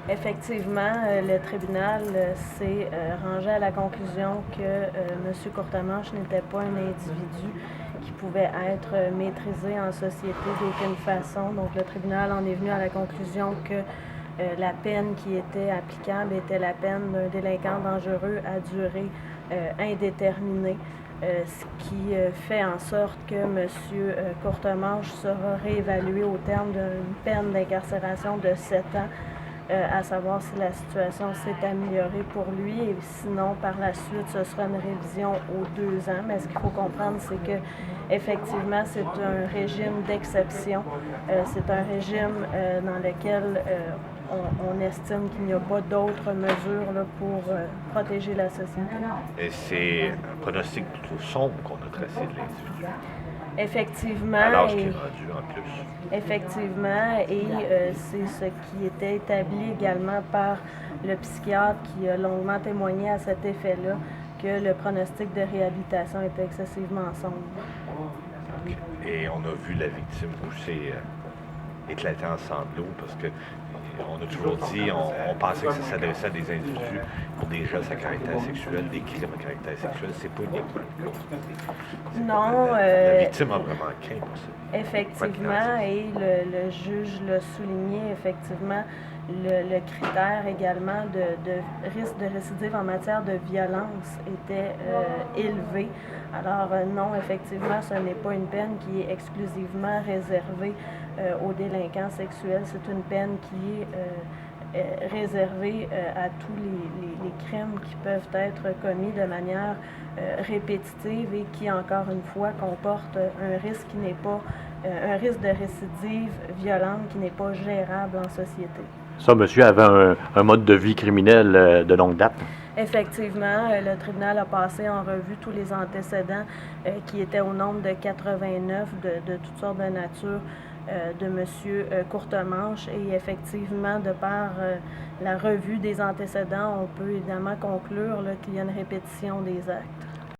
Effectivement, le tribunal s'est rangé à la conclusion que M. Courtemanche n'était pas un individu qui pouvait être maîtrisé en société d'aucune façon. Donc le tribunal en est venu à la conclusion que la peine qui était applicable était la peine d'un délinquant dangereux à durée indéterminée. Ce qui fait en sorte que M. Courtemanche sera réévalué au terme d'une peine d'incarcération de 7 ans, à savoir si la situation s'est améliorée pour lui, et sinon par la suite ce sera une révision aux 2 ans. Mais ce qu'il faut comprendre, c'est que effectivement c'est un régime d'exception, c'est un régime dans lequel on estime qu'il n'y a pas d'autres mesures là, pour protéger la société. Et c'est un pronostic plutôt sombre qu'on a tracé de l'individu, à Effectivement, l'âge qu'il est rendu en plus. effectivement, et c'est ce qui était établi également par le psychiatre qui a longuement témoigné à cet effet-là, que le pronostic de réhabilitation était excessivement sombre. Et on a vu la victime aussi éclater en sanglots parce que on a toujours dit, on pensait que ça s'adressait à des individus pour des gestes à caractère sexuel, des crimes à caractère sexuel. C'est pas uniquement le cas. Non, La victime a vraiment craint pour ça. effectivement, et le juge l'a souligné, effectivement, le critère également de risque de récidive en matière de violence était élevé. Alors non, effectivement, ce n'est pas une peine qui est exclusivement réservée aux délinquants sexuels. C'est une peine qui est réservée à tous les crimes qui peuvent être commis de manière répétitive et qui, encore une fois, comporte un risque qui n'est pas un risque de récidive violente qui n'est pas gérable en société. Ça, monsieur avait un mode de vie criminel de longue date. Effectivement, le tribunal a passé en revue tous les antécédents qui étaient au nombre de 89 de toutes sortes de natures de M. Courtemanche, et effectivement, de par la revue des antécédents, on peut évidemment conclure qu'il y a une répétition des actes.